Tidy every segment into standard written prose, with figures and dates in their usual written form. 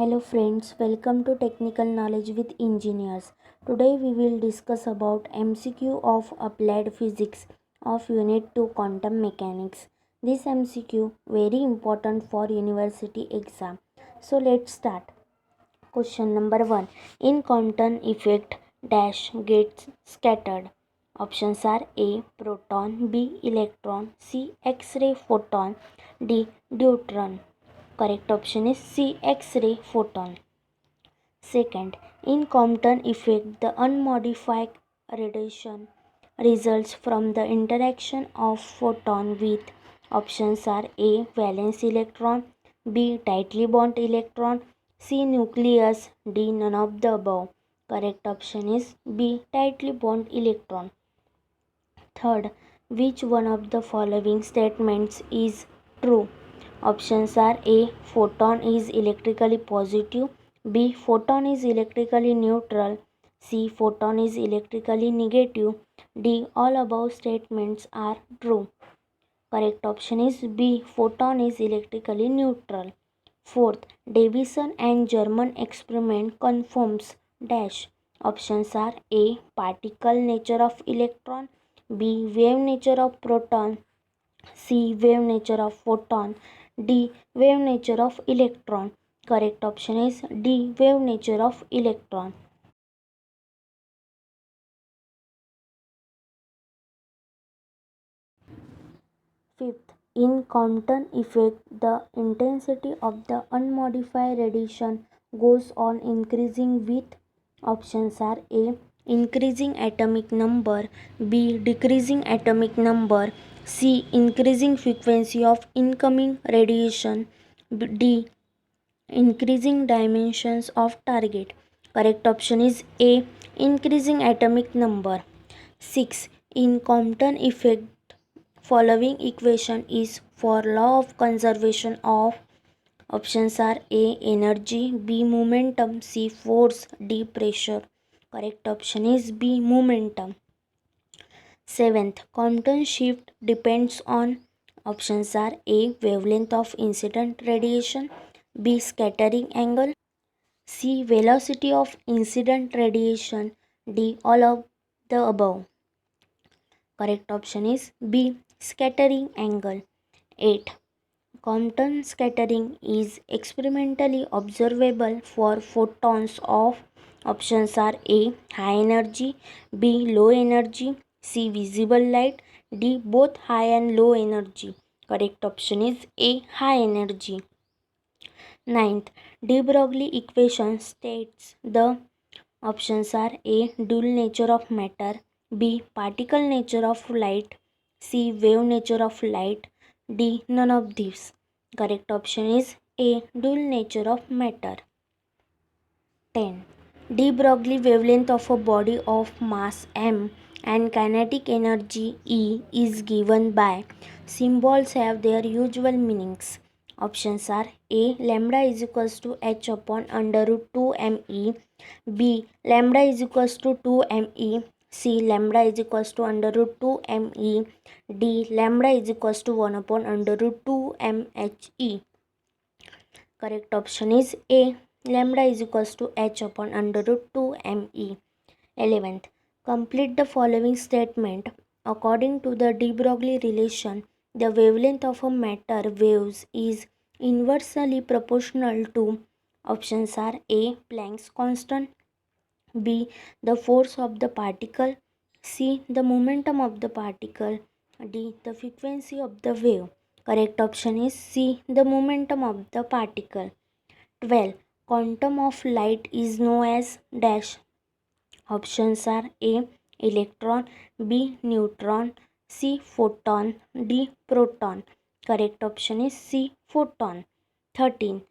Hello friends, welcome to Technical Knowledge with Engineers. Today we will discuss about MCQ of Applied Physics of Unit 2 Quantum Mechanics. This MCQ very important for university exam. So let's start. Question number 1. In quantum effect dash gets scattered. Options are A. Proton, B. Electron, C. X-ray photon, D. Deuteron. Correct option is C. X-ray photon. Second, in Compton effect, the unmodified radiation results from the interaction of photon with options are A. Valence electron, B. Tightly bound electron, C. Nucleus, D. None of the above. Correct option is B. Tightly bound electron. Third, which one of the following statements is true? Options are A. Photon is electrically positive, B. Photon is electrically neutral, C. Photon is electrically negative, D. All above statements are true. Correct option is B. Photon is electrically neutral. Fourth, Davison and German experiment confirms dash. Options are A. Particle nature of electron, B. Wave nature of proton, C. Wave nature of photon, D. Wave nature of electron. Correct option is D. Wave nature of electron. Fifth, in Compton effect, the intensity of the unmodified radiation goes on increasing with options are A. Increasing atomic number, B. Decreasing atomic number, C. Increasing frequency of incoming radiation, D. Increasing dimensions of target. Correct option is A. Increasing atomic number. 6. In Compton effect, following equation is for law of conservation of options are A. Energy, B. Momentum, C. Force, D. Pressure. Correct option is B. Momentum. 7th, Compton shift depends on options are A. Wavelength of incident radiation, B. Scattering angle, C. Velocity of incident radiation, D. All of the above. Correct option is B. Scattering angle. 8. Compton scattering is experimentally observable for photons of options are A. High energy, B. Low energy, C. Visible light, D. Both high and low energy. Correct option is A. High energy. Ninth, de Broglie equation states the options are A. Dual nature of matter, B. Particle nature of light, C. Wave nature of light, D. None of these. Correct option is A. Dual nature of matter. 10. De Broglie wavelength of a body of mass m and kinetic energy E is given by symbols have their usual meanings. Options are A. Lambda is equals to h upon under root 2 me, B. Lambda is equals to 2 me, C. Lambda is equals to under root 2 me, D. Lambda is equals to 1 upon under root 2 mhe. Correct option is A. Lambda is equals to h upon under root 2 me. 11th. Complete the following statement. According to the de Broglie relation, the wavelength of a matter waves is inversely proportional to options are A. Planck's constant, B. The force of the particle, C. The momentum of the particle, D. The frequency of the wave. Correct option is C. The momentum of the particle. 12. Quantum of light is known as dash. Options are A. Electron, B. Neutron, C. Photon, D. Proton. Correct option is C. Photon. 13.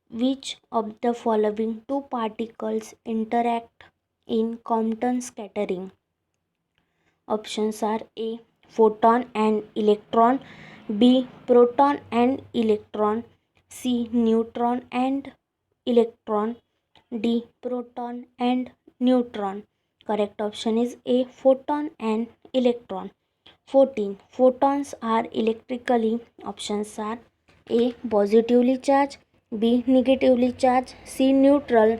Which of the following two particles interact in Compton scattering? Options are A. Photon and electron, B. Proton and electron, C. Neutron and electron, D. Proton and neutron. Correct option is A. Photon and electron. 14. Photons are electrically options are A. Positively charged, B. Negatively charged. C. Neutral.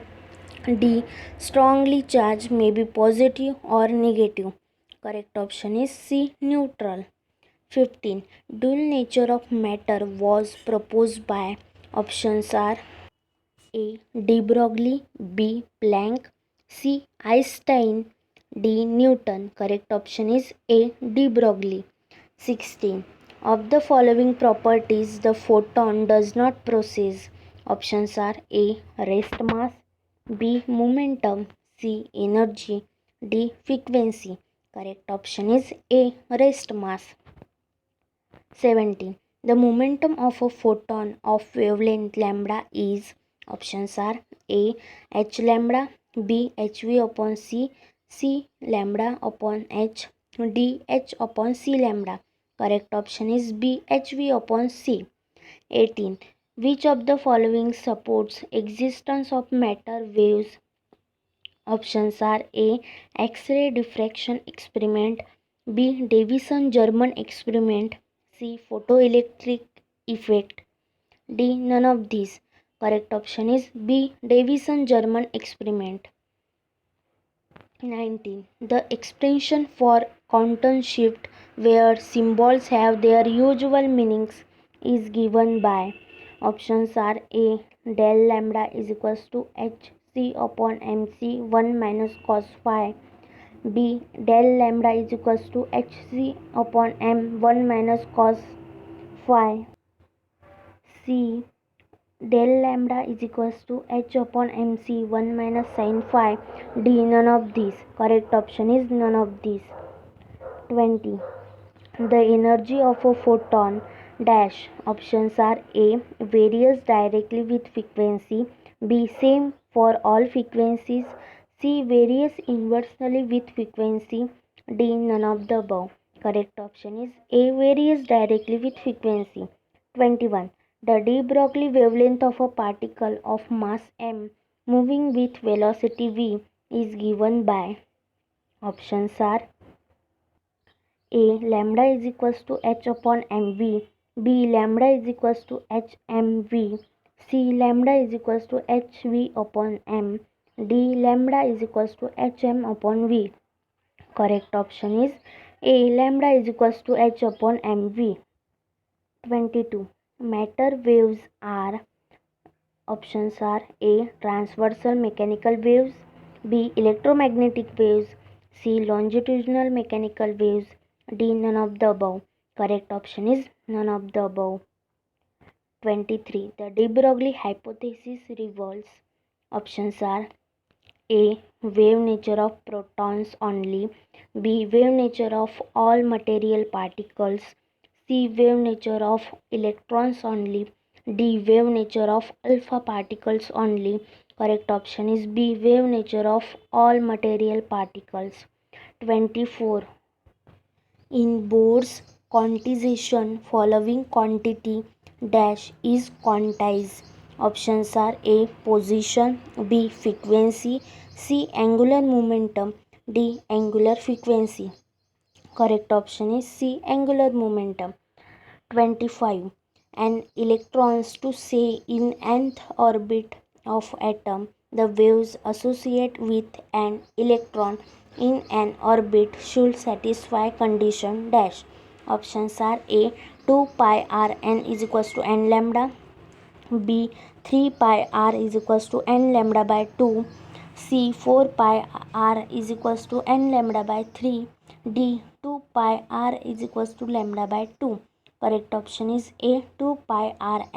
D. Strongly charged, may be positive or negative. Correct option is C. Neutral. 15. Dual nature of matter was proposed by. Options are A. De Broglie, B. Planck, C. Einstein, D. Newton. Correct option is A. De Broglie. 16. Of the following properties the photon does not possess. Options are A. Rest mass, B. Momentum, C. Energy, D. Frequency. Correct option is A. Rest mass. 17. The momentum of a photon of wavelength lambda is. Options are A. H lambda, B. hv upon c, C lambda upon h, D. h upon c lambda. Correct option is B. hv upon c. 18. Which of the following supports existence of matter waves? Options are A. X-ray diffraction experiment, B. Davison-German experiment, C. Photoelectric effect, D. None of these. Correct option is B. Davison-German experiment. 19. The expression for quantum shift where symbols have their usual meanings is given by. Options are A. Del lambda is equals to h c upon mc 1 minus cos phi, B. Del lambda is equals to hc upon m 1 minus cos phi, C. Del lambda is equals to h upon mc 1 minus sin phi, D. None of these. Correct option is none of these. 20. The energy of a photon dash. Options are A. Varies directly with frequency, B. Same for all frequencies, C. Varies inversely with frequency, D. None of the above. Correct option is A. Varies directly with frequency. 21. The de Broglie wavelength of a particle of mass m moving with velocity v is given by. Options are A. Lambda is equals to h upon mv, B. Lambda is equals to hmv, C. Lambda is equals to hv upon m, D. Lambda is equals to hm upon v. Correct option is A. Lambda is equals to h upon mv. 22. Matter waves are. Options are A. Transversal mechanical waves, B. Electromagnetic waves, C. Longitudinal mechanical waves, D. None of the above. Correct option is none of the above. 23. The de Broglie hypothesis revolves. Options are A. Wave nature of protons only, B. Wave nature of all material particles, C. Wave nature of electrons only, D. Wave nature of alpha particles only. Correct option is B. Wave nature of all material particles. 24. In Bohr's quantization, following quantity dash is quantized. Options are A. Position, B. Frequency, C. Angular momentum, D. Angular frequency. Correct option is C. Angular momentum. 25. An electrons to say in nth orbit of atom, the waves associated with an electron in an orbit should satisfy condition dash. Options are A. 2 pi r n is equals to n lambda, B. 3 pi r is equals to n lambda by 2, C. 4 pi r is equals to n lambda by 3, D. 2 pi r is equals to lambda by 2. Correct option is A. 2 pi r